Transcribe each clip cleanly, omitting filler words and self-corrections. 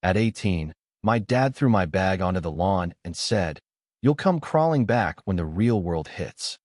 At 18, my dad threw my bag onto the lawn and said, "You'll come crawling back when the real world hits."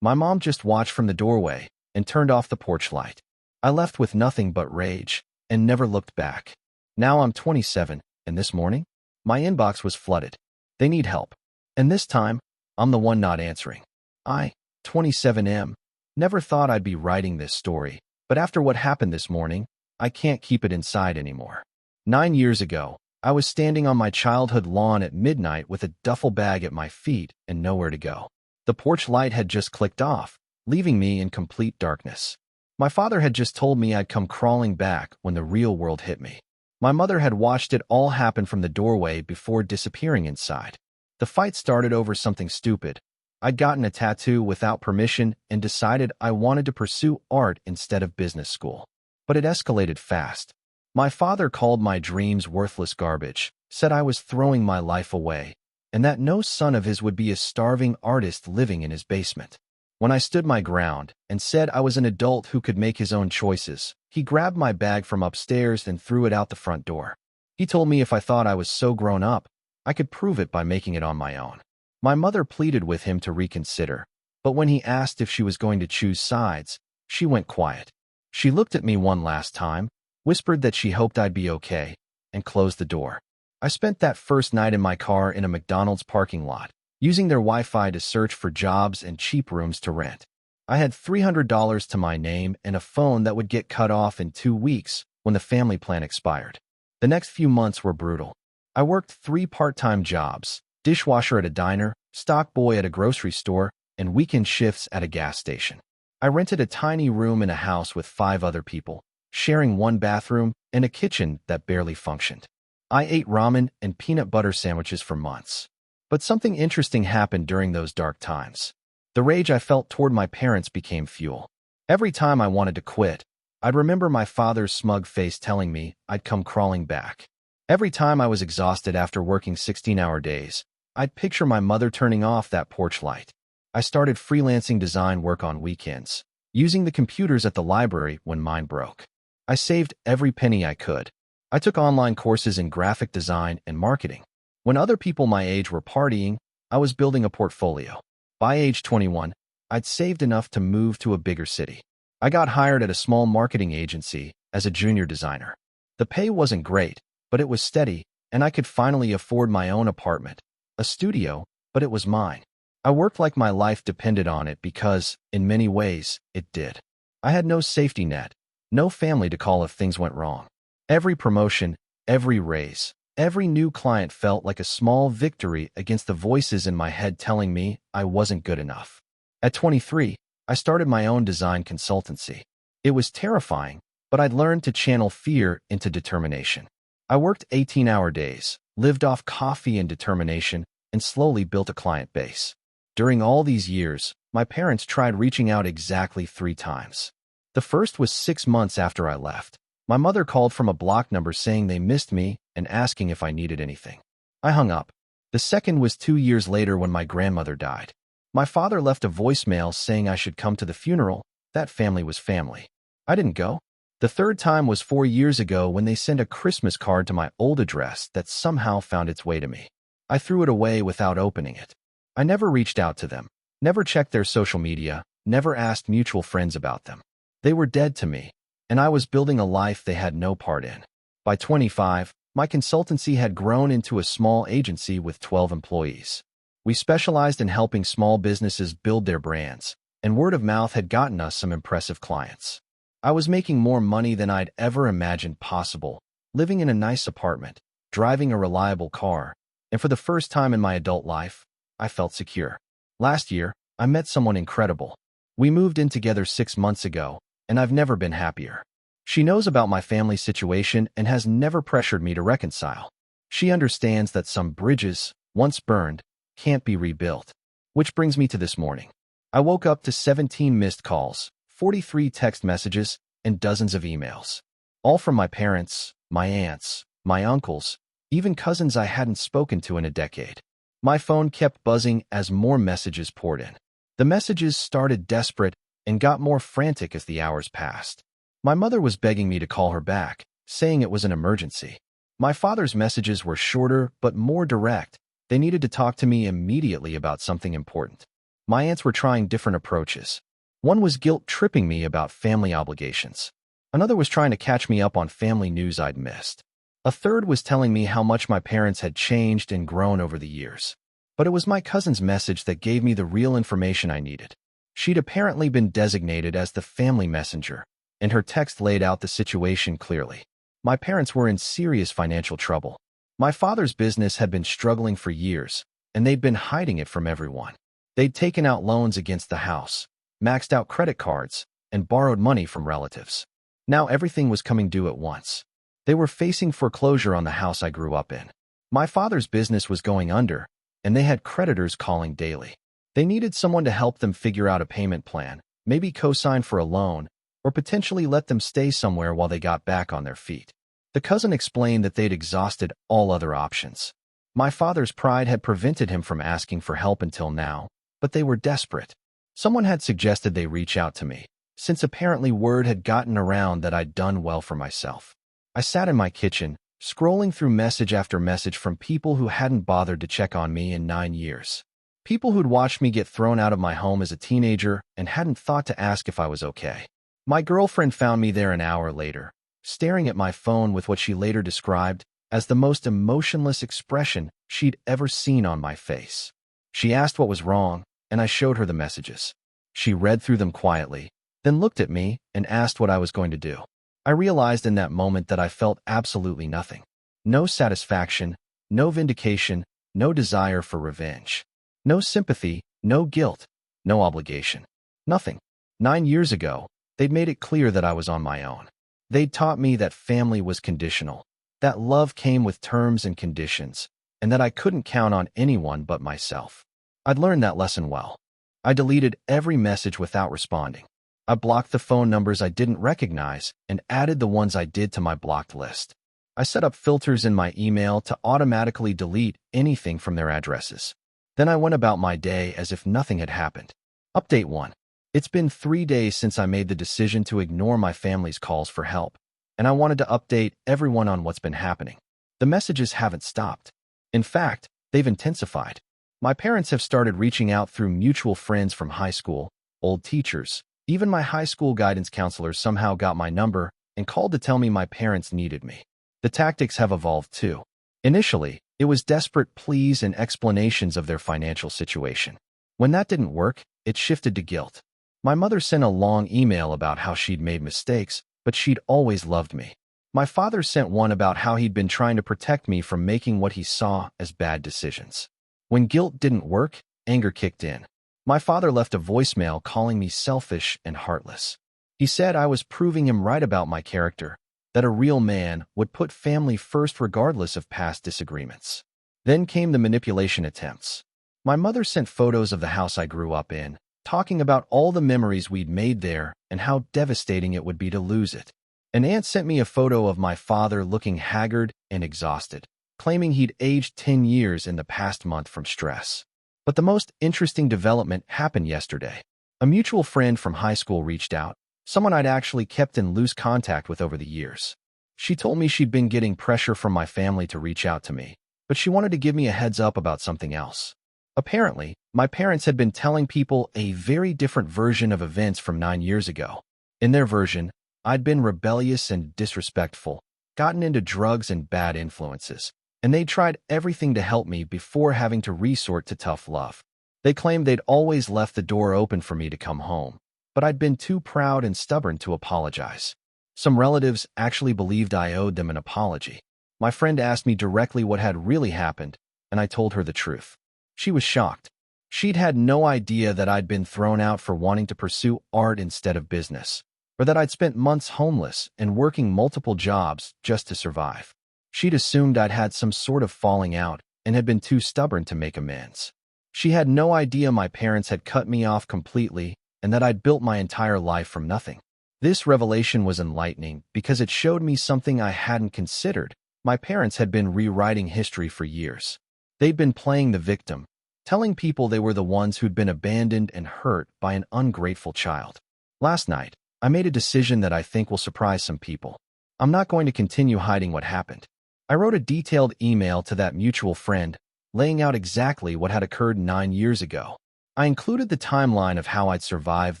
My mom just watched from the doorway and turned off the porch light. I left with nothing but rage and never looked back. Now I'm 27, and this morning, my inbox was flooded. They need help. And this time, I'm the one not answering. I, 27M, never thought I'd be writing this story, but after what happened this morning, I can't keep it inside anymore. 9 years ago, I was standing on my childhood lawn at midnight with a duffel bag at my feet and nowhere to go. The porch light had just clicked off, leaving me in complete darkness. My father had just told me I'd come crawling back when the real world hit me. My mother had watched it all happen from the doorway before disappearing inside. The fight started over something stupid. I'd gotten a tattoo without permission and decided I wanted to pursue art instead of business school. But it escalated fast. My father called my dreams worthless garbage, said I was throwing my life away, and that no son of his would be a starving artist living in his basement. When I stood my ground and said I was an adult who could make his own choices, he grabbed my bag from upstairs and threw it out the front door. He told me if I thought I was so grown up, I could prove it by making it on my own. My mother pleaded with him to reconsider, but when he asked if she was going to choose sides, she went quiet. She looked at me one last time, whispered that she hoped I'd be okay, and closed the door. I spent that first night in my car in a McDonald's parking lot, using their Wi-Fi to search for jobs and cheap rooms to rent. I had $300 to my name and a phone that would get cut off in 2 weeks when the family plan expired. The next few months were brutal. I worked 3 part-time jobs, dishwasher at a diner, stock boy at a grocery store, and weekend shifts at a gas station. I rented a tiny room in a house with 5 other people, sharing 1 bathroom and a kitchen that barely functioned. I ate ramen and peanut butter sandwiches for months. But something interesting happened during those dark times. The rage I felt toward my parents became fuel. Every time I wanted to quit, I'd remember my father's smug face telling me I'd come crawling back. Every time I was exhausted after working 16-hour days, I'd picture my mother turning off that porch light. I started freelancing design work on weekends, using the computers at the library when mine broke. I saved every penny I could. I took online courses in graphic design and marketing. When other people my age were partying, I was building a portfolio. By age 21, I'd saved enough to move to a bigger city. I got hired at a small marketing agency as a junior designer. The pay wasn't great, but it was steady, and I could finally afford my own apartment, a studio, but it was mine. I worked like my life depended on it because, in many ways, it did. I had no safety net, no family to call if things went wrong. Every promotion, every raise, every new client felt like a small victory against the voices in my head telling me I wasn't good enough. At 23, I started my own design consultancy. It was terrifying, but I'd learned to channel fear into determination. I worked 18-hour days, lived off coffee and determination, and slowly built a client base. During all these years, my parents tried reaching out exactly 3 times. The first was 6 months after I left. My mother called from a block number saying they missed me and asking if I needed anything. I hung up. The second was 2 years later when my grandmother died. My father left a voicemail saying I should come to the funeral. That family was family. I didn't go. The third time was 4 years ago when they sent a Christmas card to my old address that somehow found its way to me. I threw it away without opening it. I never reached out to them, never checked their social media, never asked mutual friends about them. They were dead to me, and I was building a life they had no part in. By 25, my consultancy had grown into a small agency with 12 employees. We specialized in helping small businesses build their brands, and word of mouth had gotten us some impressive clients. I was making more money than I'd ever imagined possible, living in a nice apartment, driving a reliable car, and for the first time in my adult life, I felt secure. Last year, I met someone incredible. We moved in together 6 months ago, and I've never been happier. She knows about my family situation and has never pressured me to reconcile. She understands that some bridges, once burned, can't be rebuilt. Which brings me to this morning. I woke up to 17 missed calls, 43 text messages, and dozens of emails. All from my parents, my aunts, my uncles, even cousins I hadn't spoken to in a decade. My phone kept buzzing as more messages poured in. The messages started desperate and got more frantic as the hours passed. My mother was begging me to call her back, saying it was an emergency. My father's messages were shorter but more direct. They needed to talk to me immediately about something important. My aunts were trying different approaches. One was guilt-tripping me about family obligations. Another was trying to catch me up on family news I'd missed. A third was telling me how much my parents had changed and grown over the years. But it was my cousin's message that gave me the real information I needed. She'd apparently been designated as the family messenger, and her text laid out the situation clearly. My parents were in serious financial trouble. My father's business had been struggling for years, and they'd been hiding it from everyone. They'd taken out loans against the house, maxed out credit cards, and borrowed money from relatives. Now everything was coming due at once. They were facing foreclosure on the house I grew up in. My father's business was going under, and they had creditors calling daily. They needed someone to help them figure out a payment plan, maybe co-sign for a loan, or potentially let them stay somewhere while they got back on their feet. The cousin explained that they'd exhausted all other options. My father's pride had prevented him from asking for help until now, but they were desperate. Someone had suggested they reach out to me, since apparently word had gotten around that I'd done well for myself. I sat in my kitchen, scrolling through message after message from people who hadn't bothered to check on me in 9 years. People who'd watched me get thrown out of my home as a teenager and hadn't thought to ask if I was okay. My girlfriend found me there an hour later, staring at my phone with what she later described as the most emotionless expression she'd ever seen on my face. She asked what was wrong, and I showed her the messages. She read through them quietly, then looked at me and asked what I was going to do. I realized in that moment that I felt absolutely nothing. No satisfaction, no vindication, no desire for revenge. No sympathy, no guilt, no obligation. Nothing. 9 years ago, they'd made it clear that I was on my own. They'd taught me that family was conditional, that love came with terms and conditions, and that I couldn't count on anyone but myself. I'd learned that lesson well. I deleted every message without responding. I blocked the phone numbers I didn't recognize and added the ones I did to my blocked list. I set up filters in my email to automatically delete anything from their addresses. Then I went about my day as if nothing had happened. Update 1. It's been 3 days since I made the decision to ignore my family's calls for help, and I wanted to update everyone on what's been happening. The messages haven't stopped. In fact, they've intensified. My parents have started reaching out through mutual friends from high school, old teachers. Even my high school guidance counselor somehow got my number and called to tell me my parents needed me. The tactics have evolved too. Initially, it was desperate pleas and explanations of their financial situation. When that didn't work, it shifted to guilt. My mother sent a long email about how she'd made mistakes, but she'd always loved me. My father sent one about how he'd been trying to protect me from making what he saw as bad decisions. When guilt didn't work, anger kicked in. My father left a voicemail calling me selfish and heartless. He said I was proving him right about my character, that a real man would put family first regardless of past disagreements. Then came the manipulation attempts. My mother sent photos of the house I grew up in, talking about all the memories we'd made there and how devastating it would be to lose it. An aunt sent me a photo of my father looking haggard and exhausted, claiming he'd aged 10 years in the past month from stress. But the most interesting development happened yesterday. A mutual friend from high school reached out, someone I'd actually kept in loose contact with over the years. She told me she'd been getting pressure from my family to reach out to me, but she wanted to give me a heads up about something else. Apparently, my parents had been telling people a very different version of events from 9 years ago. In their version, I'd been rebellious and disrespectful, gotten into drugs and bad influences, and they tried everything to help me before having to resort to tough love. They claimed they'd always left the door open for me to come home, but I'd been too proud and stubborn to apologize. Some relatives actually believed I owed them an apology. My friend asked me directly what had really happened, and I told her the truth. She was shocked. She'd had no idea that I'd been thrown out for wanting to pursue art instead of business, or that I'd spent months homeless and working multiple jobs just to survive. She'd assumed I'd had some sort of falling out and had been too stubborn to make amends. She had no idea my parents had cut me off completely and that I'd built my entire life from nothing. This revelation was enlightening because it showed me something I hadn't considered. My parents had been rewriting history for years. They'd been playing the victim, telling people they were the ones who'd been abandoned and hurt by an ungrateful child. Last night, I made a decision that I think will surprise some people. I'm not going to continue hiding what happened. I wrote a detailed email to that mutual friend, laying out exactly what had occurred 9 years ago. I included the timeline of how I'd survived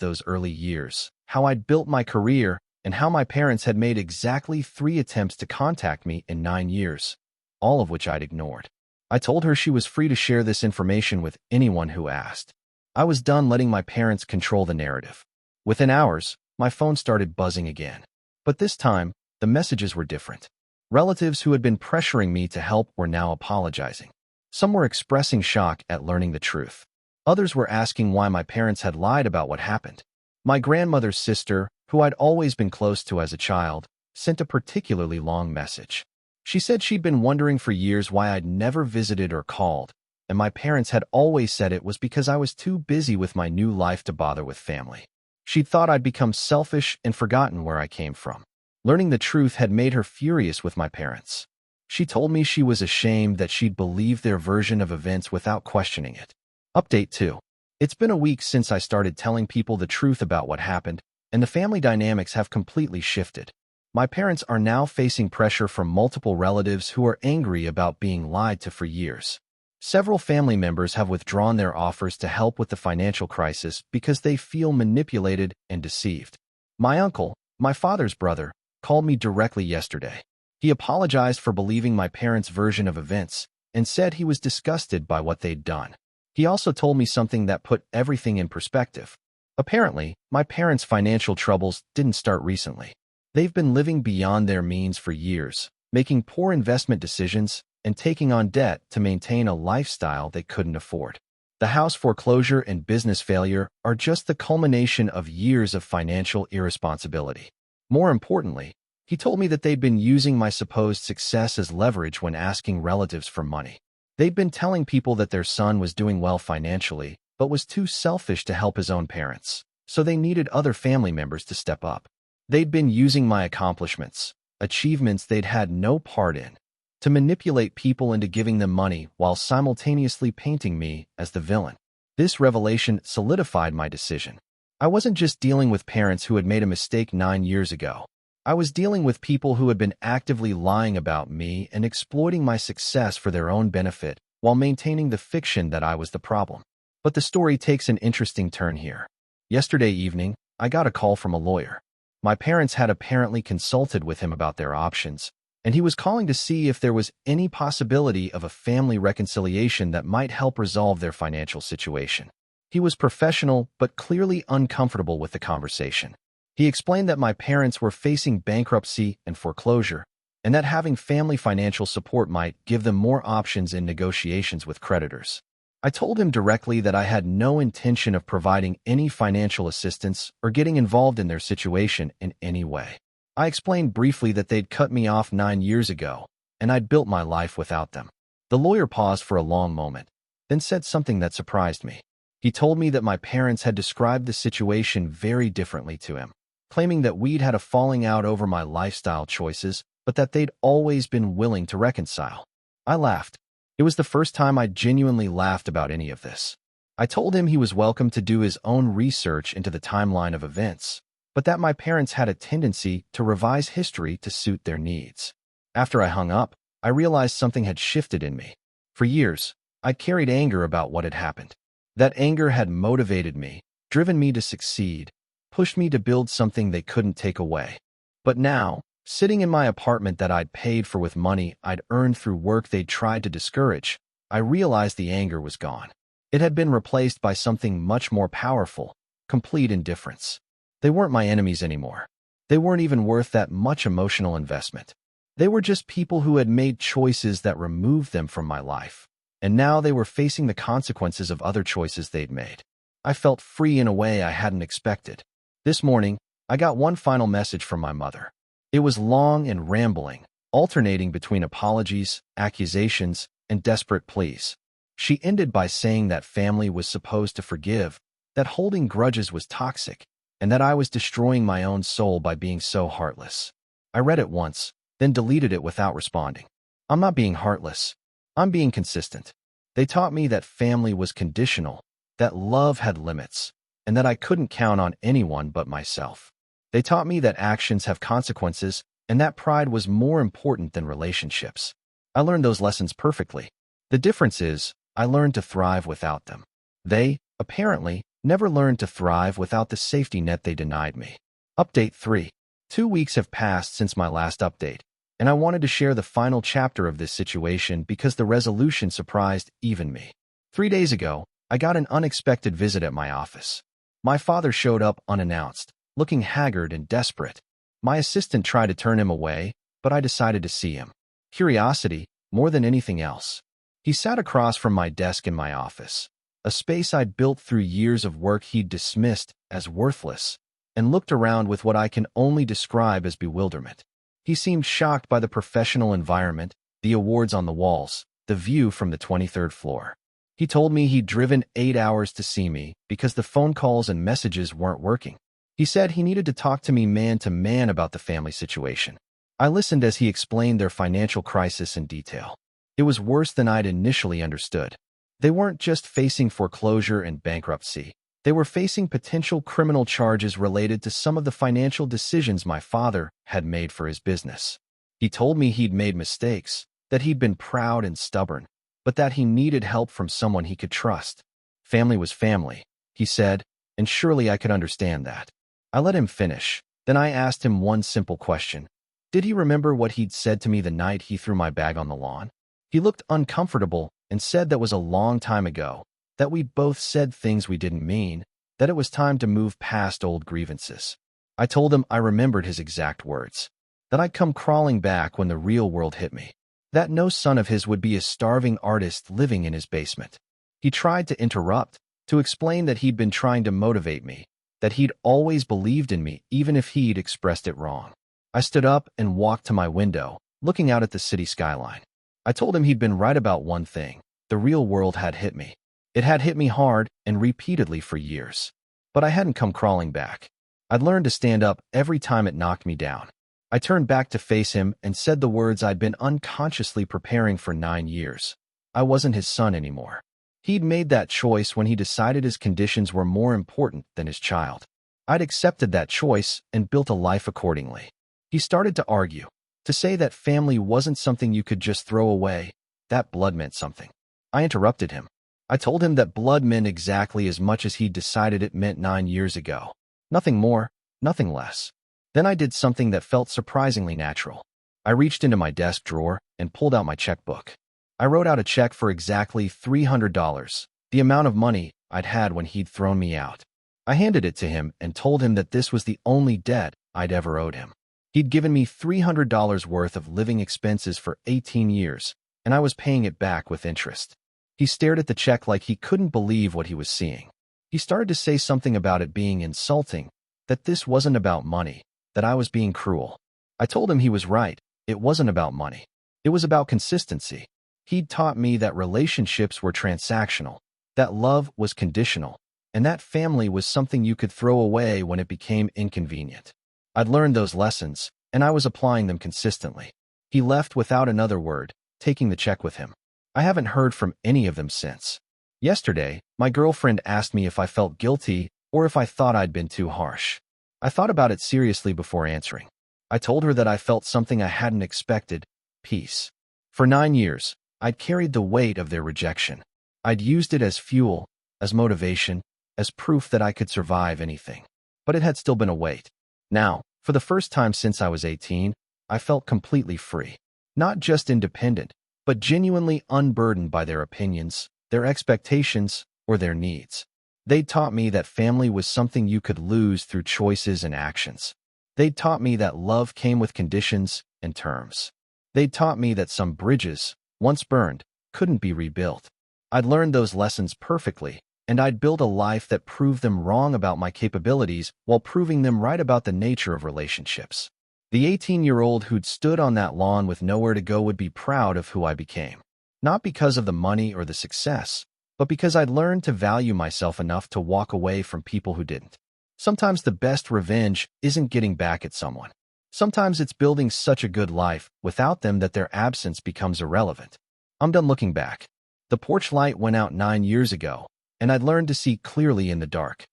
those early years, how I'd built my career, and how my parents had made exactly 3 attempts to contact me in 9 years, all of which I'd ignored. I told her she was free to share this information with anyone who asked. I was done letting my parents control the narrative. Within hours, my phone started buzzing again. But this time, the messages were different. Relatives who had been pressuring me to help were now apologizing. Some were expressing shock at learning the truth. Others were asking why my parents had lied about what happened. My grandmother's sister, who I'd always been close to as a child, sent a particularly long message. She said she'd been wondering for years why I'd never visited or called, and my parents had always said it was because I was too busy with my new life to bother with family. She'd thought I'd become selfish and forgotten where I came from. Learning the truth had made her furious with my parents. She told me she was ashamed that she'd believed their version of events without questioning it. Update 2. It's been a week since I started telling people the truth about what happened, and the family dynamics have completely shifted. My parents are now facing pressure from multiple relatives who are angry about being lied to for years. Several family members have withdrawn their offers to help with the financial crisis because they feel manipulated and deceived. My uncle, my father's brother, called me directly yesterday. He apologized for believing my parents' version of events and said he was disgusted by what they'd done. He also told me something that put everything in perspective. Apparently, my parents' financial troubles didn't start recently. They've been living beyond their means for years, making poor investment decisions and taking on debt to maintain a lifestyle they couldn't afford. The house foreclosure and business failure are just the culmination of years of financial irresponsibility. More importantly, he told me that they'd been using my supposed success as leverage when asking relatives for money. They'd been telling people that their son was doing well financially, but was too selfish to help his own parents, so they needed other family members to step up. They'd been using my accomplishments, achievements they'd had no part in, to manipulate people into giving them money while simultaneously painting me as the villain. This revelation solidified my decision. I wasn't just dealing with parents who had made a mistake 9 years ago. I was dealing with people who had been actively lying about me and exploiting my success for their own benefit while maintaining the fiction that I was the problem. But the story takes an interesting turn here. Yesterday evening, I got a call from a lawyer. My parents had apparently consulted with him about their options, and he was calling to see if there was any possibility of a family reconciliation that might help resolve their financial situation. He was professional but clearly uncomfortable with the conversation. He explained that my parents were facing bankruptcy and foreclosure, and that having family financial support might give them more options in negotiations with creditors. I told him directly that I had no intention of providing any financial assistance or getting involved in their situation in any way. I explained briefly that they'd cut me off 9 years ago, and I'd built my life without them. The lawyer paused for a long moment, then said something that surprised me. He told me that my parents had described the situation very differently to him, claiming that we'd had a falling out over my lifestyle choices, but that they'd always been willing to reconcile. I laughed. It was the first time I'd genuinely laughed about any of this. I told him he was welcome to do his own research into the timeline of events, but that my parents had a tendency to revise history to suit their needs. After I hung up, I realized something had shifted in me. For years, I'd carried anger about what had happened. That anger had motivated me, driven me to succeed, pushed me to build something they couldn't take away. But now, sitting in my apartment that I'd paid for with money I'd earned through work they'd tried to discourage, I realized the anger was gone. It had been replaced by something much more powerful, complete indifference. They weren't my enemies anymore. They weren't even worth that much emotional investment. They were just people who had made choices that removed them from my life, and now they were facing the consequences of other choices they'd made. I felt free in a way I hadn't expected. This morning, I got one final message from my mother. It was long and rambling, alternating between apologies, accusations, and desperate pleas. She ended by saying that family was supposed to forgive, that holding grudges was toxic, and that I was destroying my own soul by being so heartless. I read it once, then deleted it without responding. I'm not being heartless. I'm being consistent. They taught me that family was conditional, that love had limits, and that I couldn't count on anyone but myself. They taught me that actions have consequences and that pride was more important than relationships. I learned those lessons perfectly. The difference is, I learned to thrive without them. They, apparently, never learned to thrive without the safety net they denied me. Update 3. 2 weeks have passed since my last update, and I wanted to share the final chapter of this situation because the resolution surprised even me. 3 days ago, I got an unexpected visit at my office. My father showed up unannounced, looking haggard and desperate. My assistant tried to turn him away, but I decided to see him. Curiosity, more than anything else. He sat across from my desk in my office, a space I'd built through years of work he'd dismissed as worthless, and looked around with what I can only describe as bewilderment. He seemed shocked by the professional environment, the awards on the walls, the view from the 23rd floor. He told me he'd driven 8 hours to see me because the phone calls and messages weren't working. He said he needed to talk to me man to man about the family situation. I listened as he explained their financial crisis in detail. It was worse than I'd initially understood. They weren't just facing foreclosure and bankruptcy. They were facing potential criminal charges related to some of the financial decisions my father had made for his business. He told me he'd made mistakes, that he'd been proud and stubborn, but that he needed help from someone he could trust. Family was family, he said, and surely I could understand that. I let him finish. Then I asked him one simple question. Did he remember what he'd said to me the night he threw my bag on the lawn? He looked uncomfortable and said that was a long time ago, that we'd both said things we didn't mean, that it was time to move past old grievances. I told him I remembered his exact words, that I'd come crawling back when the real world hit me, that no son of his would be a starving artist living in his basement. He tried to interrupt, to explain that he'd been trying to motivate me, that he'd always believed in me even if he'd expressed it wrong. I stood up and walked to my window, looking out at the city skyline. I told him he'd been right about one thing. The real world had hit me. It had hit me hard and repeatedly for years. But I hadn't come crawling back. I'd learned to stand up every time it knocked me down. I turned back to face him and said the words I'd been unconsciously preparing for 9 years. I wasn't his son anymore. He'd made that choice when he decided his conditions were more important than his child. I'd accepted that choice and built a life accordingly. He started to argue, to say that family wasn't something you could just throw away, that blood meant something. I interrupted him. I told him that blood meant exactly as much as he'd decided it meant 9 years ago. Nothing more, nothing less. Then I did something that felt surprisingly natural. I reached into my desk drawer and pulled out my checkbook. I wrote out a check for exactly $300, the amount of money I'd had when he'd thrown me out. I handed it to him and told him that this was the only debt I'd ever owed him. He'd given me $300 worth of living expenses for 18 years, and I was paying it back with interest. He stared at the check like he couldn't believe what he was seeing. He started to say something about it being insulting, that this wasn't about money, that I was being cruel. I told him he was right. It wasn't about money. It was about consistency. He'd taught me that relationships were transactional, that love was conditional, and that family was something you could throw away when it became inconvenient. I'd learned those lessons, and I was applying them consistently. He left without another word, taking the check with him. I haven't heard from any of them since. Yesterday, my girlfriend asked me if I felt guilty or if I thought I'd been too harsh. I thought about it seriously before answering. I told her that I felt something I hadn't expected, peace. For 9 years, I'd carried the weight of their rejection. I'd used it as fuel, as motivation, as proof that I could survive anything. But it had still been a weight. Now, for the first time since I was 18, I felt completely free. Not just independent, but genuinely unburdened by their opinions, their expectations, or their needs. They'd taught me that family was something you could lose through choices and actions. They'd taught me that love came with conditions and terms. They'd taught me that some bridges, once burned, couldn't be rebuilt. I'd learned those lessons perfectly, and I'd built a life that proved them wrong about my capabilities while proving them right about the nature of relationships. The 18-year-old who'd stood on that lawn with nowhere to go would be proud of who I became. Not because of the money or the success, but because I'd learned to value myself enough to walk away from people who didn't. Sometimes the best revenge isn't getting back at someone. Sometimes it's building such a good life without them that their absence becomes irrelevant. I'm done looking back. The porch light went out 9 years ago, and I'd learned to see clearly in the dark.